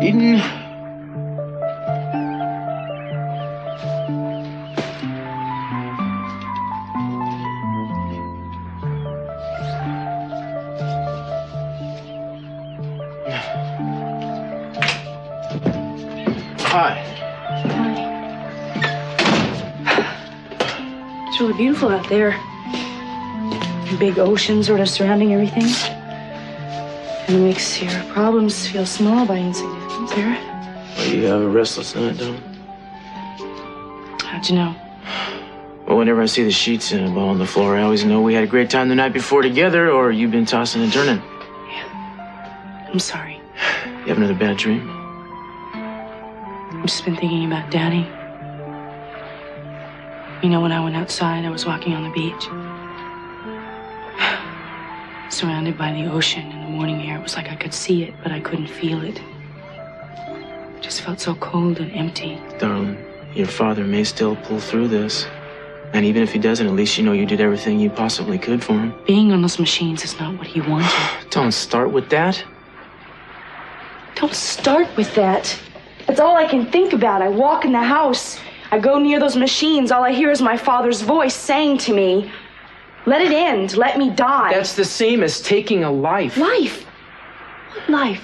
Eden. Hi. It's really beautiful out there. Big ocean sort of surrounding everything. And it makes your problems feel small by insignificance there. Well, you have a restless night, don't you? How'd you know? Well, whenever I see the sheets and a ball on the floor, I always know we had a great time the night before together, or you've been tossing and turning. Yeah. I'm sorry. You have another bad dream? I've just been thinking about Daddy. You know, when I went outside, I was walking on the beach. Surrounded by the ocean in the morning air. It was like I could see it, but I couldn't feel it. It just felt so cold and empty. Darling, your father may still pull through this. And even if he doesn't, at least you know you did everything you possibly could for him. Being on those machines is not what he wanted. Don't start with that. Don't start with that. That's all I can think about. I walk in the house. I go near those machines. All I hear is my father's voice saying to me, let it end. Let me die. That's the same as taking a life. Life? What life?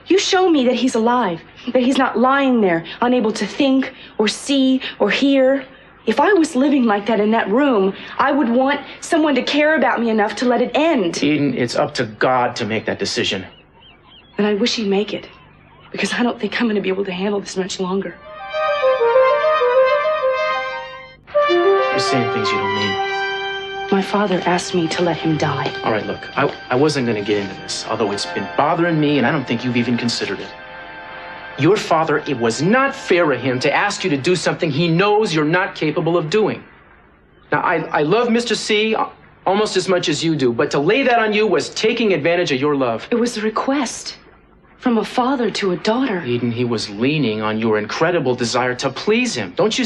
You show me that he's alive, that he's not lying there, unable to think or see or hear. If I was living like that in that room, I would want someone to care about me enough to let it end. Eden, it's up to God to make that decision. And I wish he'd make it, because I don't think I'm going to be able to handle this much longer. You're saying things you don't mean. My father asked me to let him die. All right, look, I wasn't going to get into this, although it's been bothering me, and I don't think you've even considered it. Your father, it was not fair of him to ask you to do something he knows you're not capable of doing. Now, I love Mr. C almost as much as you do, but to lay that on you was taking advantage of your love. It was a request from a father to a daughter. Eden, he was leaning on your incredible desire to please him. Don't you...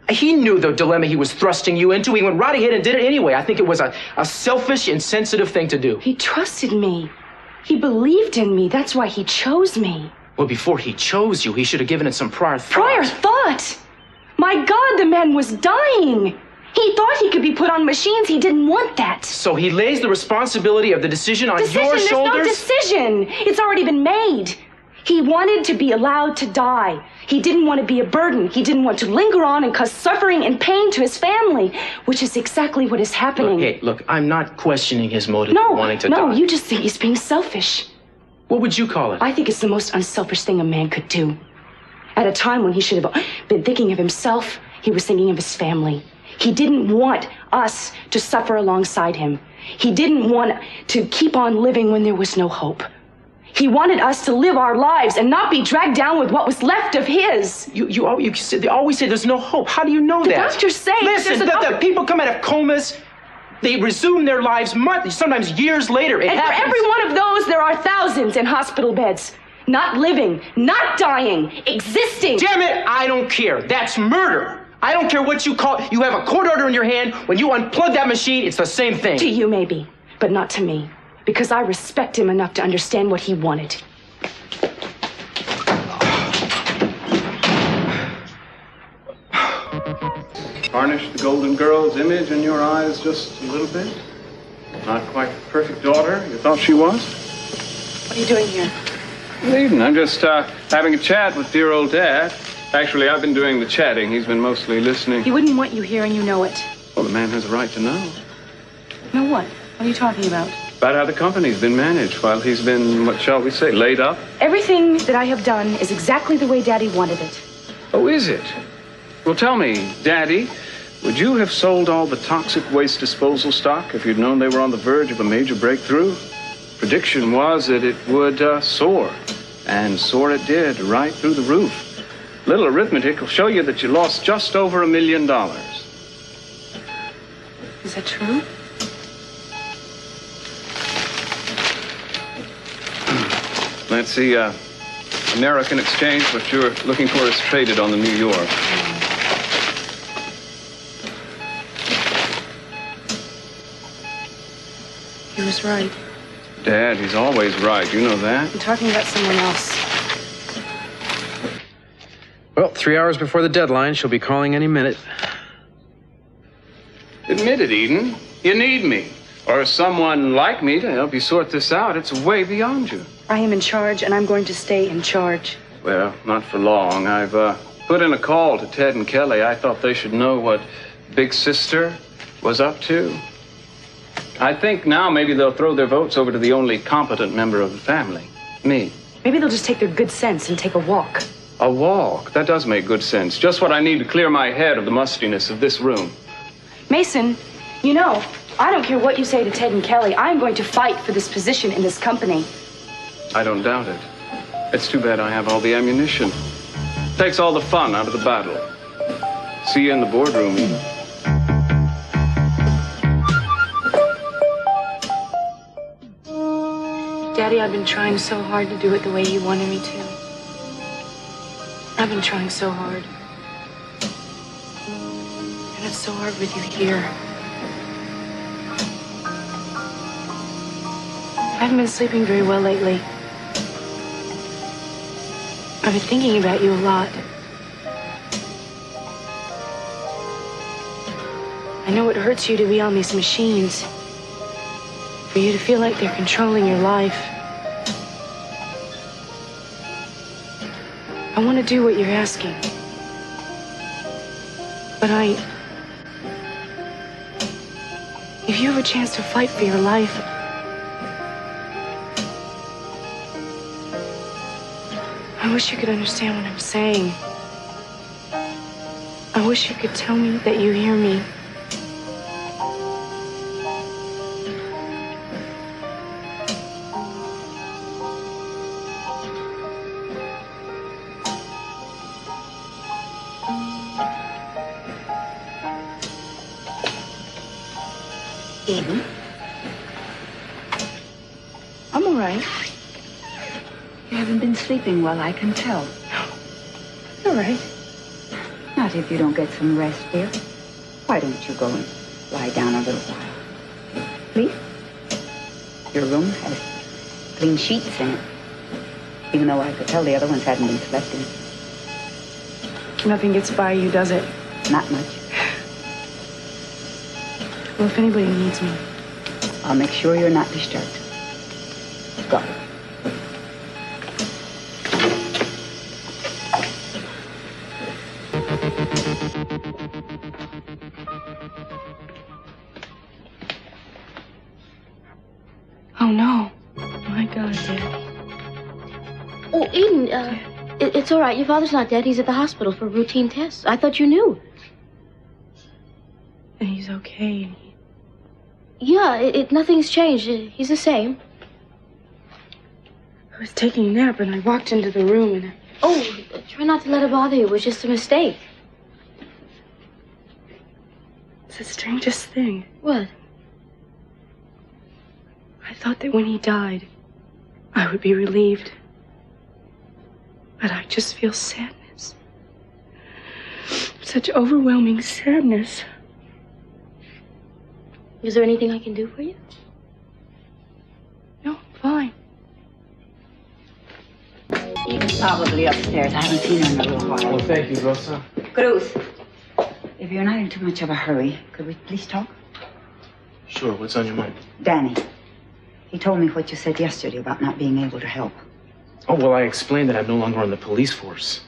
He knew the dilemma he was thrusting you into. He went right ahead and did it anyway. I think it was a selfish, insensitive thing to do. He trusted me. He believed in me. That's why he chose me. Well, before he chose you, he should have given it some prior thought. Prior thought? My God, the man was dying. He thought he could be put on machines. He didn't want that. So he lays the responsibility of the decision on your shoulders? There's no decision. It's already been made. He wanted to be allowed to die. He didn't want to be a burden. He didn't want to linger on and cause suffering and pain to his family, which is exactly what is happening. Look, I'm not questioning his motive for wanting to die. No, you just think he's being selfish. What would you call it? I think it's the most unselfish thing a man could do. At a time when he should have been thinking of himself, he was thinking of his family. He didn't want us to suffer alongside him. He didn't want to keep on living when there was no hope. He wanted us to live our lives and not be dragged down with what was left of his. They always say there's no hope. How do you know that? The doctors say... Listen, the people come out of comas. They resume their lives months, sometimes years later. It happens. For every one of those, there are thousands in hospital beds. Not living, not dying, existing. Damn it, I don't care. That's murder. I don't care what you call it. You have a court order in your hand. When you unplug that machine, it's the same thing. To you, maybe, but not to me. Because I respect him enough to understand what he wanted. Tarnish the golden girl's image in your eyes just a little bit? Not quite the perfect daughter you thought she was? What are you doing here? Eden, I'm just having a chat with dear old Dad. Actually, I've been doing the chatting. He's been mostly listening. He wouldn't want you here, and you know it. Well, the man has a right to know. Know what? What are you talking about? About how the company's been managed while he's been, what shall we say, laid up? Everything that I have done is exactly the way Daddy wanted it. Oh, is it? Well, tell me, Daddy, would you have sold all the toxic waste disposal stock if you'd known they were on the verge of a major breakthrough? Prediction was that it would soar, and soar it did, right through the roof. Little arithmetic will show you that you lost just over $1 million. Is that true? Let's see, American Exchange, what you're looking for is traded on the New York. He was right. Dad, he's always right. You know that. I'm talking about someone else. Well, 3 hours before the deadline, she'll be calling any minute. Admit it, Eden. You need me. Or someone like me to help you sort this out. It's way beyond you. I am in charge, and I'm going to stay in charge. Well, not for long. I've put in a call to Ted and Kelly. I thought they should know what Big Sister was up to. I think now maybe they'll throw their votes over to the only competent member of the family, me. Maybe they'll just take their good sense and take a walk. A walk? That does make good sense. Just what I need to clear my head of the mustiness of this room. Mason, you know, I don't care what you say to Ted and Kelly. I'm going to fight for this position in this company. I don't doubt it. It's too bad I have all the ammunition. Takes all the fun out of the battle. See you in the boardroom, Eden. Daddy, I've been trying so hard to do it the way you wanted me to. I've been trying so hard. And it's so hard with you here. I haven't been sleeping very well lately. I've been thinking about you a lot. I know it hurts you to be on these machines. For you to feel like they're controlling your life. I want to do what you're asking. But if you have a chance to fight for your life, I wish you could understand what I'm saying. I wish you could tell me that you hear me. Eden? I'm all right. You haven't been sleeping well, I can tell. All right. Not if you don't get some rest, dear. Why don't you go and lie down a little while? Please? Your room has clean sheets in it. Even though I could tell the other ones hadn't been slept in. Nothing gets by you, does it? Not much. Well, if anybody needs me. I'll make sure you're not disturbed. Go. Oh, no. My God, Daddy. Oh, Eden, it's all right. Your father's not dead. He's at the hospital for routine tests. I thought you knew. And he's okay. Yeah, nothing's changed. He's the same. I was taking a nap and I walked into the room and Oh, try not to let it bother you. It was just a mistake. it's the strangest thing. What? I thought that when he died, I would be relieved. But I just feel sadness. Such overwhelming sadness. Is there anything I can do for you? No, fine. Eden's probably upstairs. I haven't seen her in a little while. Oh, thank you, Rosa. Cruz, if you're not in too much of a hurry, could we please talk? Sure, what's on your mind? Danny, he told me what you said yesterday about not being able to help. Oh, well, I explained that I'm no longer on the police force.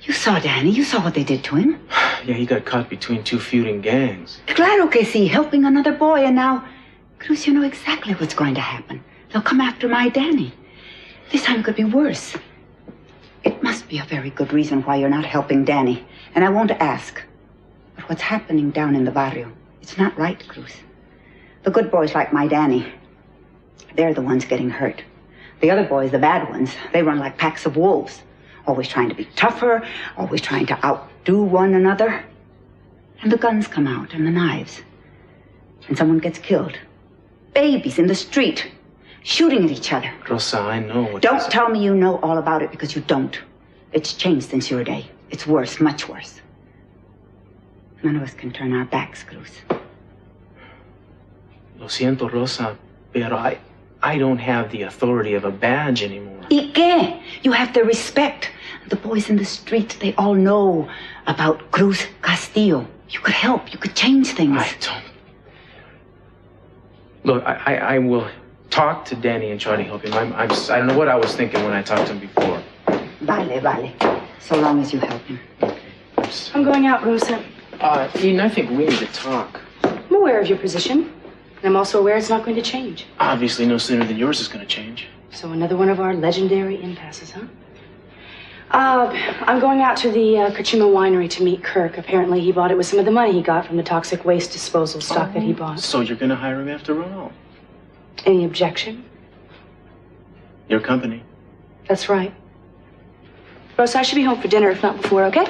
You saw Danny. You saw what they did to him. Yeah, he got caught between two feuding gangs. Claro que sí, helping another boy, and now, Cruz, you know exactly what's going to happen. They'll come after my Danny. This time could be worse. It must be a very good reason why you're not helping Danny, and I won't ask. But what's happening down in the barrio, it's not right, Cruz. The good boys like my Danny, they're the ones getting hurt. The other boys, the bad ones, they run like packs of wolves, always trying to be tougher, always trying to outdo one another. And the guns come out, and the knives. And someone gets killed. Babies in the street, shooting at each other. Rosa, I know what Don't tell me you know all about it, because you don't. It's changed since your day. It's worse, much worse. None of us can turn our backs, Cruz. Lo siento, Rosa, pero I I don't have the authority of a badge anymore. ¿Y qué? You have the respect. The boys in the street, they all know about Cruz Castillo. You could help. You could change things. I don't. Look, I will talk to Danny and try to help him. I don't know what I was thinking when I talked to him before. Vale. So long as you help him. Okay. I'm going out, Rosa. Eden, I think we need to talk. I'm aware of your position. And I'm also aware it's not going to change. Obviously, no sooner than yours is going to change. So another one of our legendary impasses, huh? I'm going out to the Kachima winery to meet Kirk. Apparently, he bought it with some of the money he got from the toxic waste disposal stock that he bought. So you're going to hire him after all? Any objection? Your company. That's right. Rosa, I should be home for dinner, if not before, okay?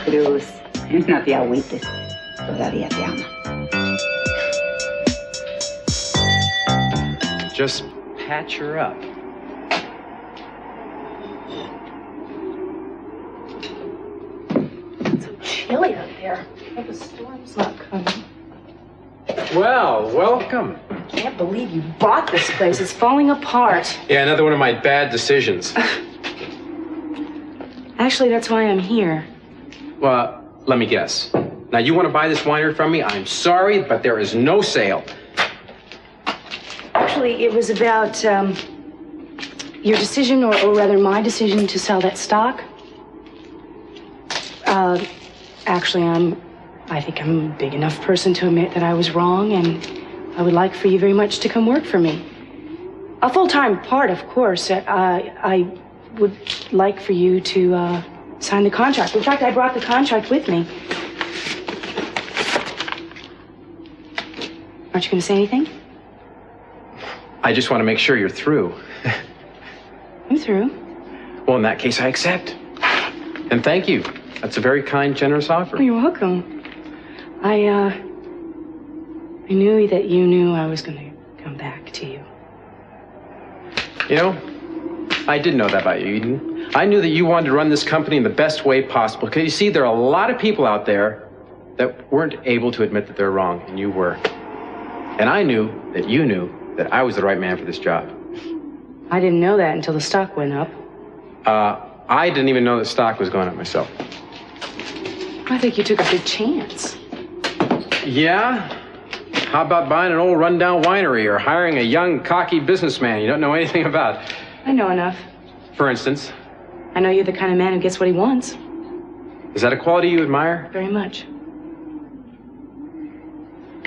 Cruz, no te agüites. Todavía te ama. Just patch her up. It's so chilly out there. I hope the storm's not coming. Well, welcome. I can't believe you bought this place. It's falling apart. Yeah, another one of my bad decisions. Actually, that's why I'm here. Well, let me guess. Now, you want to buy this winery from me? I'm sorry, but there is no sale. Actually, it was about your decision, or rather my decision to sell that stock. Actually, I think I'm a big enough person to admit that I was wrong, and I would like for you very much to come work for me. A full-time part, of course. I would like for you to sign the contract. In fact, I brought the contract with me. Aren't you going to say anything? I just want to make sure you're through. I'm through. Well, in that case, I accept. And thank you. That's a very kind, generous offer. Oh, you're welcome. I knew that you knew I was going to come back to you. You know, I did know that about you, Eden. I knew that you wanted to run this company in the best way possible. Because you see, there are a lot of people out there that weren't able to admit that they're wrong, and you were. And I knew that you knew that I was the right man for this job. I didn't know that until the stock went up. I didn't even know that stock was going up myself. I think you took a big chance. Yeah? How about buying an old rundown winery or hiring a young, cocky businessman you don't know anything about? I know enough. For instance? I know you're the kind of man who gets what he wants. Is that a quality you admire? Very much.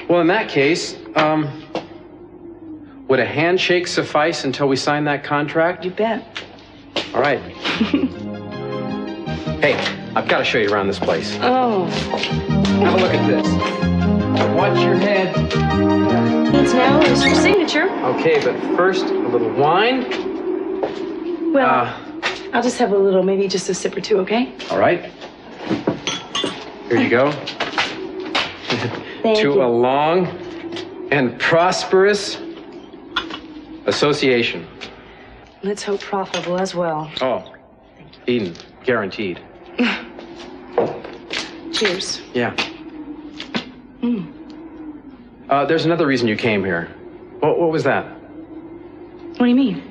Well, in that case, would a handshake suffice until we sign that contract? You bet. All right. Hey, I've got to show you around this place. Oh. Have a look at this. Watch your head. Needs now is your signature. Okay, but first, a little wine. Well, I'll just have a little, maybe just a sip or two, okay? All right. Here you go. Thank To you. a long and prosperous association. Let's hope profitable as well. Oh, Eden, guaranteed. Cheers. Yeah. There's another reason you came here. What was that? What do you mean?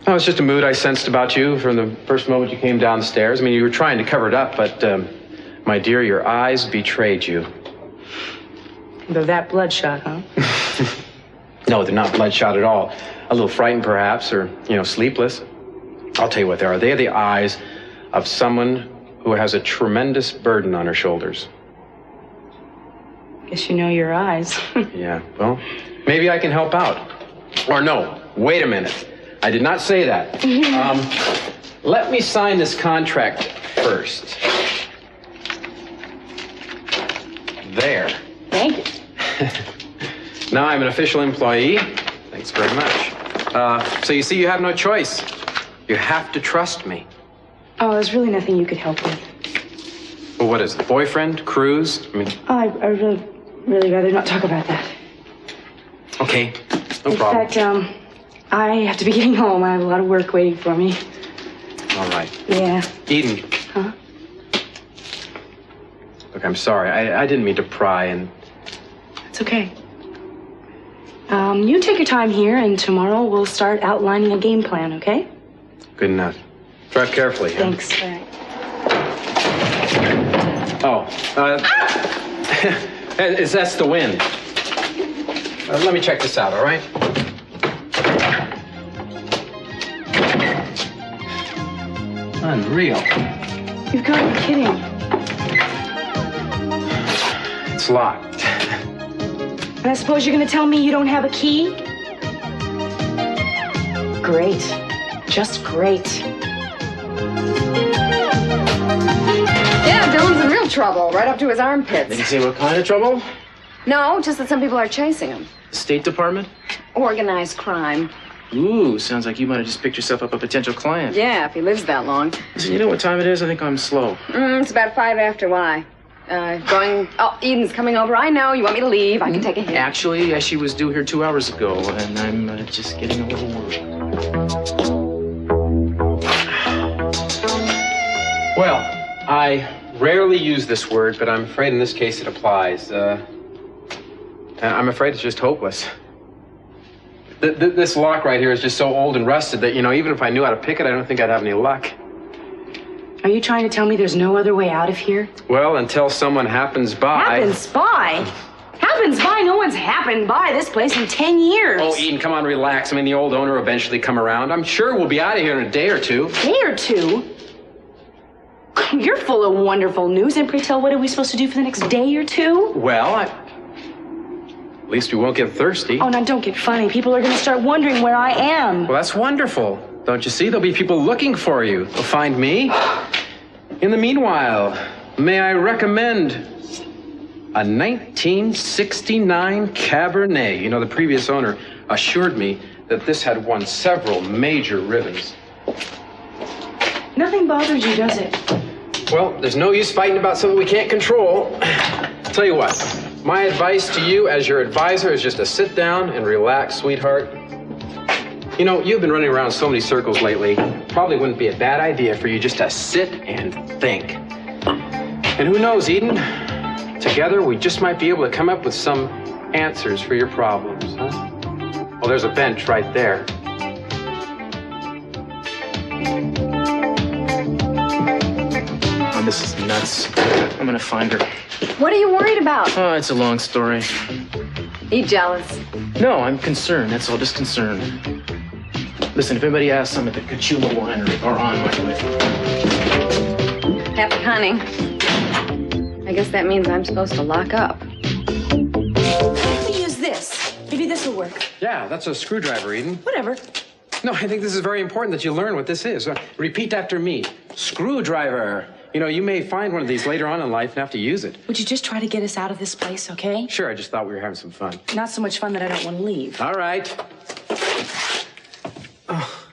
Oh, it's just a mood I sensed about you from the first moment you came down the stairs. I mean, you were trying to cover it up, but, my dear, your eyes betrayed you. They're that bloodshot, huh? No, they're not bloodshot at all. A little frightened, perhaps, or, sleepless. I'll tell you what they are. They are the eyes of someone who has a tremendous burden on her shoulders. Guess you know your eyes. Yeah, well, maybe I can help out. Or no, wait a minute. I did not say that. Let me sign this contract first. There. Thank you. Now I'm an official employee. Thanks very much. So you see, you have no choice. You have to trust me. Oh, there's really nothing you could help with. Well, what is it? Boyfriend? Cruise? I mean... I really rather not talk about that. Okay, no problem. In fact, I have to be getting home. I have a lot of work waiting for me. All right. Yeah. Eden. Huh? Look, I'm sorry. I didn't mean to pry, and It's okay. You take your time here, and tomorrow we'll start outlining a game plan, okay? Good enough. Drive carefully. Huh? Thanks. All right. That's the wind. Let me check this out, all right? Unreal. You've got to be kidding. It's locked. And I suppose you're going to tell me you don't have a key? Great. Just great. Yeah, Dylan's in real trouble, right up to his armpits. Did you say what kind of trouble? No, just that some people are chasing him. State Department? Organized crime. Ooh, sounds like you might have just picked yourself up a potential client. Yeah, if he lives that long. Listen, you know what time it is? I think I'm slow. It's about 5 after. Why? Oh, Eden's coming over. I know. You want me to leave? I can take a hit. Actually, she was due here 2 hours ago, and I'm just getting a little worried. Well, I rarely use this word, but I'm afraid in this case it applies. I'm afraid it's just hopeless. This lock right here is just so old and rusted that, even if I knew how to pick it, I don't think I'd have any luck. Are you trying to tell me there's no other way out of here? Well, until someone happens by... Happens by? Happens by? No one's happened by this place in 10 years. Oh, Eden, come on, relax. I mean, the old owner will eventually come around. I'm sure we'll be out of here in a day or two. Day or two? You're full of wonderful news. And pray tell, what are we supposed to do for the next day or two? Well, at least we won't get thirsty. Oh, now don't get funny. People are going to start wondering where I am. Well, that's wonderful. Don't you see? There'll be people looking for you. They'll find me. In the meanwhile, may I recommend a 1969 Cabernet. The previous owner assured me that this had won several major ribbons. Nothing bothers you, does it? Well, there's no use fighting about something we can't control. Tell you what, my advice to you as your advisor is just to sit down and relax, sweetheart. You've been running around so many circles lately. Probably wouldn't be a bad idea for you just to sit and think. And who knows, Eden? Together, we just might be able to come up with some answers for your problems, huh? Well, there's a bench right there. Oh, this is nuts. I'm gonna find her. What are you worried about? Oh, it's a long story. Are you jealous? No, I'm concerned. That's all, just concerned. Listen, if anybody asks, I'm at the Cachula Winery, or on my way. Happy hunting. I guess that means I'm supposed to lock up. Let me use this. Maybe this will work. Yeah, that's a screwdriver, Eden. Whatever. No, I think this is very important that you learn what this is. Repeat after me. Screwdriver. You may find one of these later on in life and have to use it. Would you just try to get us out of this place, okay? Sure, I just thought we were having some fun. Not so much fun that I don't want to leave. All right. Oh.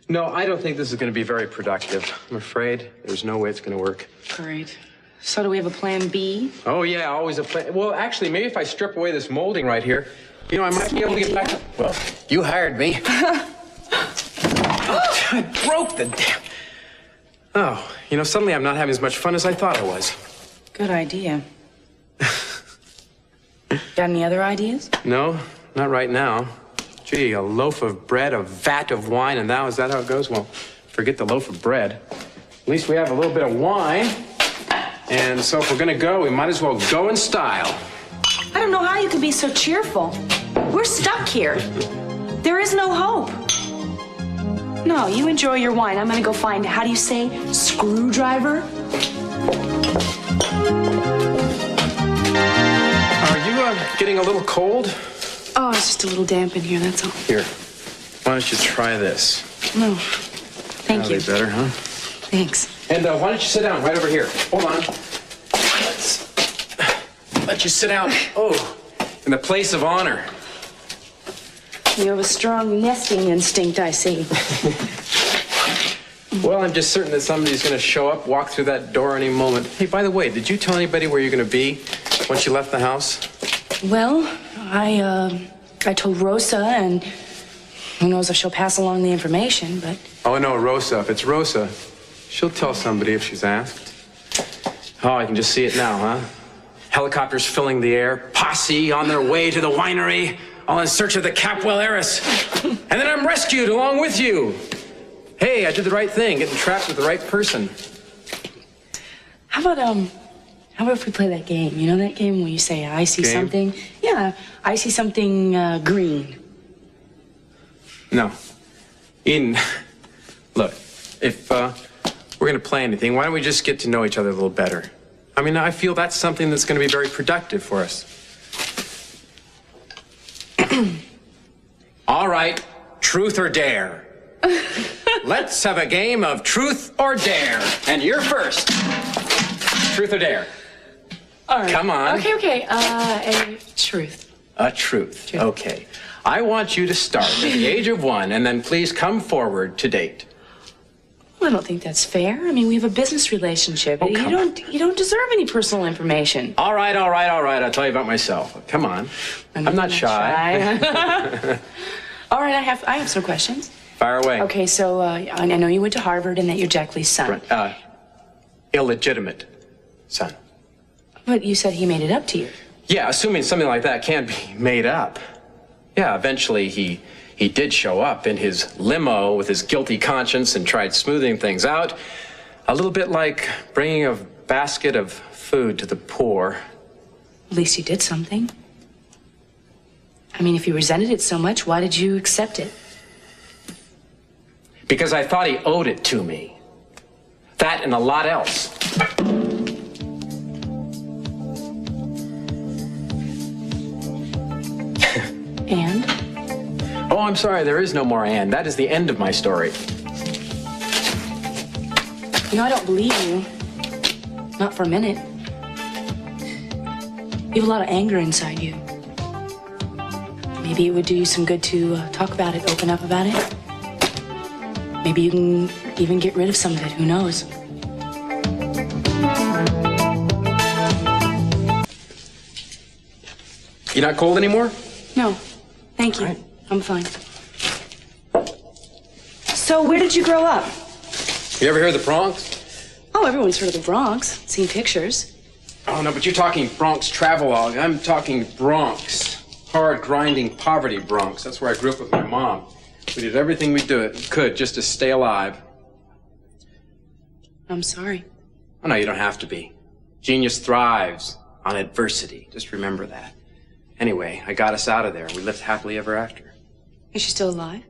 No, I don't think this is going to be very productive. I'm afraid there's no way it's going to work. Great. So do we have a plan B? Oh, yeah, always a plan. Well, actually, maybe if I strip away this molding right here, I might be able to get back to... Well, you hired me. I broke the damn... Oh, suddenly I'm not having as much fun as I thought I was. Good idea. Got any other ideas? No, not right now. Gee, a loaf of bread, a vat of wine, and now is that how it goes? Well, forget the loaf of bread. At least we have a little bit of wine. And so if we're gonna go, we might as well go in style. I don't know how you could be so cheerful. We're stuck here. There is no hope. No, you enjoy your wine. I'm gonna go find, how do you say, screwdriver? Are you getting a little cold? Oh, it's just a little damp in here, that's all. Here, why don't you try this? No, thank you. Better, huh? Thanks. And why don't you sit down right over here? Hold on. Let's let you sit down. Oh, in the place of honor. You have a strong nesting instinct, I see. Well, I'm just certain that somebody's going to show up, walk through that door any moment. Hey, by the way, did you tell anybody where you're going to be once you left the house? Well, I told Rosa, and who knows if she'll pass along the information, but... Oh, no, Rosa. If it's Rosa, she'll tell somebody if she's asked. Oh, I can just see it now, huh? Helicopters filling the air, posse on their way to the winery, all in search of the Capwell heiress. And then I'm rescued along with you. Hey, I did the right thing, getting trapped with the right person. How about if we play that game? You know that game where you say, I see something? Yeah, I see something green. No. Eden, look, if we're going to play anything, why don't we just get to know each other a little better? I mean, I feel that's something that's going to be very productive for us. All right, truth or dare. Let's have a game of truth or dare. And you're first. Truth or dare? All right. Come on. Okay. Truth. A truth. Okay. I want you to start at the age of 1, and then please come forward to date. Well, I don't think that's fair. I mean, we have a business relationship. Oh, you don't deserve any personal information. All right. I'll tell you about myself. Come on. I'm not shy. All right, I have some questions. Fire away. Okay, so I know you went to Harvard and that you're Jack Lee's son. Illegitimate son. But you said he made it up to you. Yeah, assuming something like that can't be made up. Yeah, eventually he did show up in his limo with his guilty conscience and tried smoothing things out. A little bit like bringing a basket of food to the poor. At least you did something. I mean, if you resented it so much, why did you accept it? Because I thought he owed it to me. That and a lot else. And? Oh, I'm sorry, there is no more and. That is the end of my story. You know, I don't believe you. Not for a minute. You have a lot of anger inside you. Maybe it would do you some good to talk about it, open up about it. Maybe you can even get rid of some of it, who knows? You not cold anymore? No, thank you. All right. I'm fine. So, where did you grow up? You ever hear of the Bronx? Oh, everyone's heard of the Bronx, seen pictures. Oh, no, but you're talking Bronx travelogue. I'm talking Bronx. Hard, grinding, poverty Bronx. That's where I grew up with my mom. We did everything we could just to stay alive. I'm sorry. Oh, no, you don't have to be. Genius thrives on adversity. Just remember that. Anyway, I got us out of there. We lived happily ever after. Is she still alive?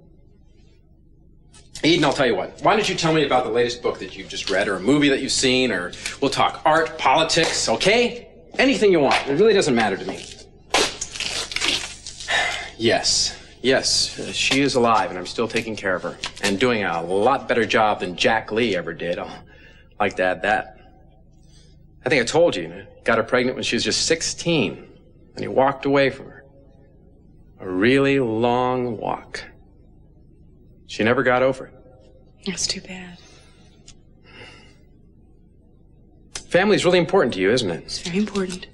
Eden, I'll tell you what. Why don't you tell me about the latest book that you've just read, or a movie that you've seen, or we'll talk art, politics, okay? Anything you want. It really doesn't matter to me. Yes, she is alive, and I'm still taking care of her. And doing a lot better job than Jack Lee ever did. I'll like to add that. I think I told you, got her pregnant when she was just 16. And he walked away from her. A really long walk. She never got over it. That's too bad. Family's really important to you, isn't it? It's very important.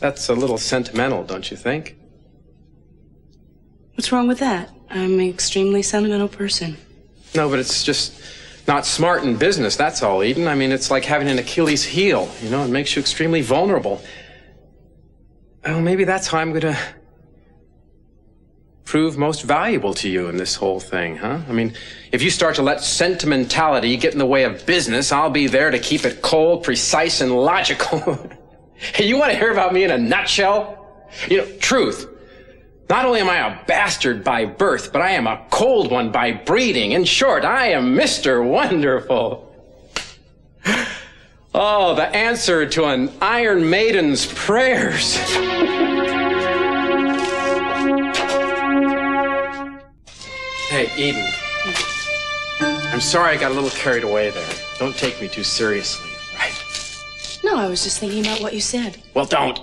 That's a little sentimental, don't you think? What's wrong with that? I'm an extremely sentimental person. No, but it's just not smart in business, that's all, Eden. I mean, it's like having an Achilles heel, you know? It makes you extremely vulnerable. Well, maybe that's how I'm gonna prove most valuable to you in this whole thing, huh? I mean, if you start to let sentimentality get in the way of business, I'll be there to keep it cold, precise, and logical. Hey, you want to hear about me in a nutshell? You know, truth. Not only am I a bastard by birth, but I am a cold one by breeding. In short, I am Mr. Wonderful. Oh, the answer to an Iron Maiden's prayers. Hey, Eden. I'm sorry I got a little carried away there. Don't take me too seriously, right? No, I was just thinking about what you said. Well, don't.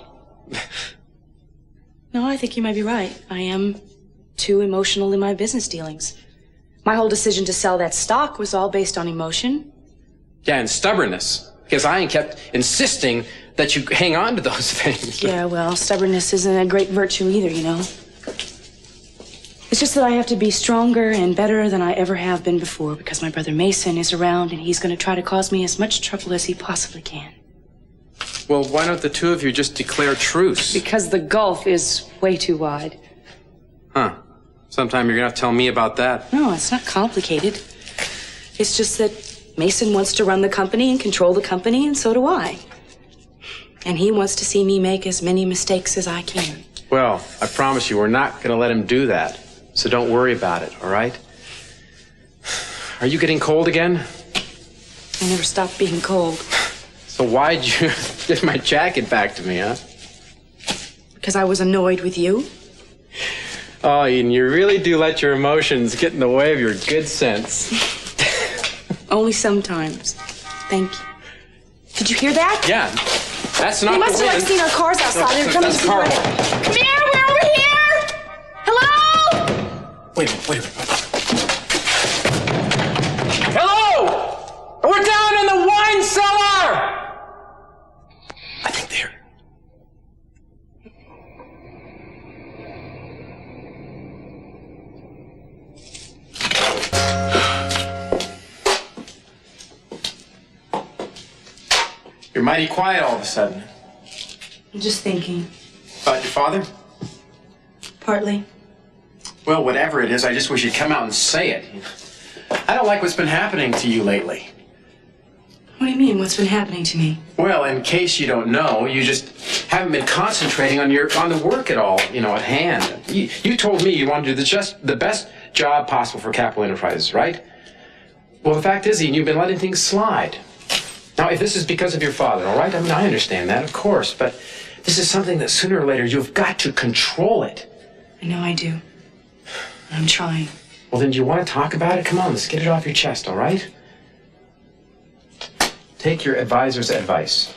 No, I think you might be right. I am too emotional in my business dealings. My whole decision to sell that stock was all based on emotion. Yeah, and stubbornness. Because I kept insisting that you hang on to those things. Yeah, well, stubbornness isn't a great virtue either, you know. It's just that I have to be stronger and better than I ever have been before because my brother Mason is around and he's going to try to cause me as much trouble as he possibly can. Well, why don't the two of you just declare truce? Because the gulf is way too wide. Huh. Sometime you're gonna have to tell me about that. No, it's not complicated. It's just that Mason wants to run the company and control the company, and so do I. And he wants to see me make as many mistakes as I can. Well, I promise you, we're not gonna let him do that. So don't worry about it, all right? Are you getting cold again? I never stopped being cold. So why'd you give my jacket back to me, huh? Because I was annoyed with you. Oh, Eden, you really do let your emotions get in the way of your good sense. Only sometimes. Thank you. Did you hear that? Yeah, that's not You must the have wind. seen our cars outside. They're coming That's to Carl. Come here, we're over here! Hello? Wait a minute. Hello! We're down in the wine cellar! I think they're... You're mighty quiet all of a sudden. I'm just thinking. About your father? Partly. Well, whatever it is, I just wish you'd come out and say it. I don't like what's been happening to you lately. What do you mean, what's been happening to me? Well, in case you don't know, you just haven't been concentrating on the work at all, at hand. You told me you wanted to do the best job possible for Capital Enterprises, right? Well, the fact is, Eden, you've been letting things slide. Now, if this is because of your father, all right? I mean, I understand that, of course, but this is something that sooner or later you've got to control it. I know I do. I'm trying. Well, then do you want to talk about it? Come on, let's get it off your chest, all right? Take your advisor's advice.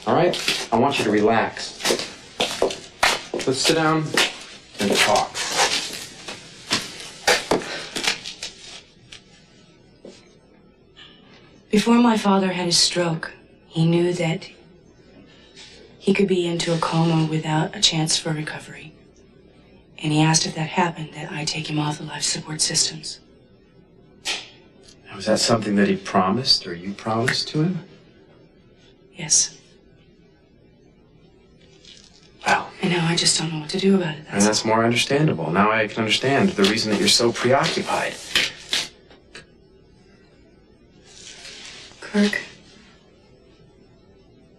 All right? I want you to relax. Let's sit down and talk. Before my father had his stroke, he knew that he could be into a coma without a chance for recovery. And he asked if that happened, that I take him off the life support systems. Was that something that he promised, or you promised to him? Yes. Well. And now I just don't know what to do about it. And that's more understandable. Now I can understand the reason that you're so preoccupied. Kirk,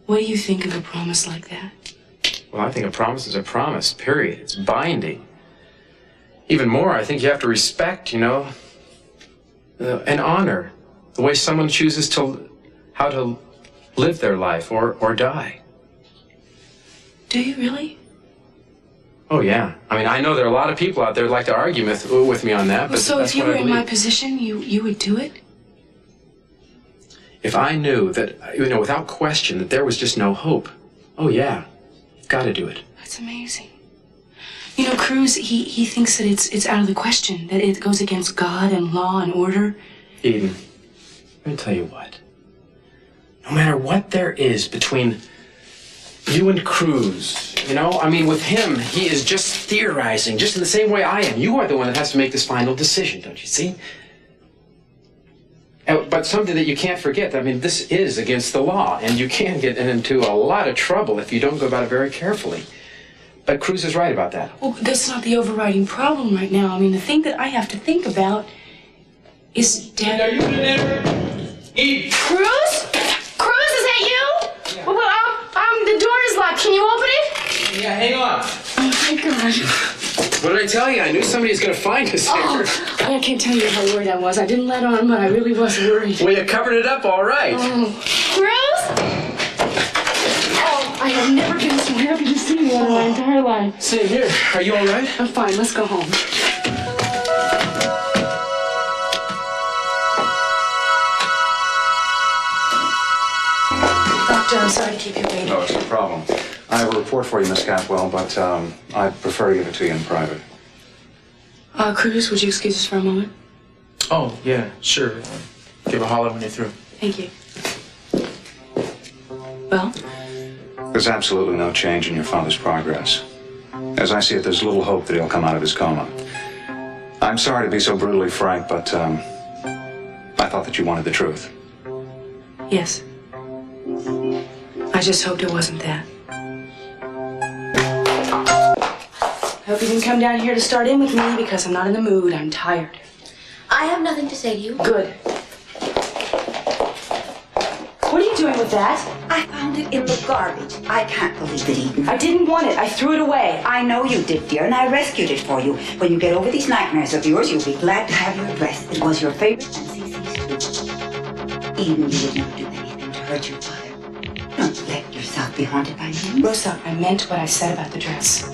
what do you think of a promise like that? Well, I think a promise is a promise, period. It's binding. Even more, I think you have to respect, and honor the way someone chooses how to live their life or die. Do you really? Oh, yeah. I mean, I know there are a lot of people out there who'd like to argue with me on that, but so that's if you what I were in believe. my position, you would do it? If I knew that, without question, that there was just no hope, oh, yeah, got to do it. That's amazing. Cruz, he thinks that it's out of the question, that it goes against God and law and order. Eden, let me tell you what. No matter what there is between you and Cruz, with him, he is just theorizing, just in the same way I am. You are the one that has to make this final decision, don't you see? But something that you can't forget, this is against the law, and you can get into a lot of trouble if you don't go about it very carefully. But Cruz is right about that. Well, that's not the overriding problem right now. The thing that I have to think about is Dad. Are you in there? Eden! Cruz? Cruz, is that you? Yeah. Well, the door is locked. Can you open it? Yeah, hang on. Oh, thank God. What did I tell you? I knew somebody was going to find us here. I can't tell you how worried I was. I didn't let on, but I really was worried. Well, you covered it up all right. Oh. Cruz? Oh, I have never been so happy to see you in my entire life. Same here. Are you all right? I'm fine. Let's go home. Doctor, I'm sorry to keep you waiting. No, it's no problem. I have a report for you, Miss Catwell, but I prefer to give it to you in private. Cruz, would you excuse us for a moment? Oh, yeah, sure. Give a holler when you're through. Thank you. Well? There's absolutely no change in your father's progress. As I see it, there's little hope that he'll come out of his coma. I'm sorry to be so brutally frank, but I thought that you wanted the truth. Yes. I just hoped it wasn't that. I hope you didn't come down here to start in with me because I'm not in the mood. I'm tired. I have nothing to say to you. Good. What are you doing with that? I found it in the garbage. I can't believe it, Eden. I didn't want it. I threw it away. I know you did, dear, and I rescued it for you. When you get over these nightmares of yours, you'll be glad to have your dress. It was your favorite and Cece's too. Eden, you would never do anything to hurt your father. Don't let yourself be haunted by him. Rosa, I meant what I said about the dress.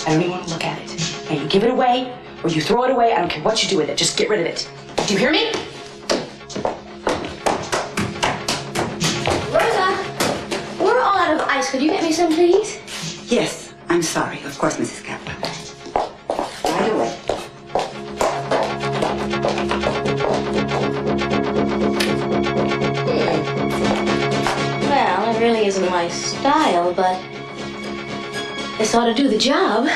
I don't even want to look at it. Now you give it away, or you throw it away. I don't care what you do with it. Just get rid of it. Do you hear me? Rosa, we're all out of ice. Could you get me some, please? Yes, I'm sorry. Of course, Mrs. Kaplan. Right away. Well, it really isn't my style, but this ought to do the job.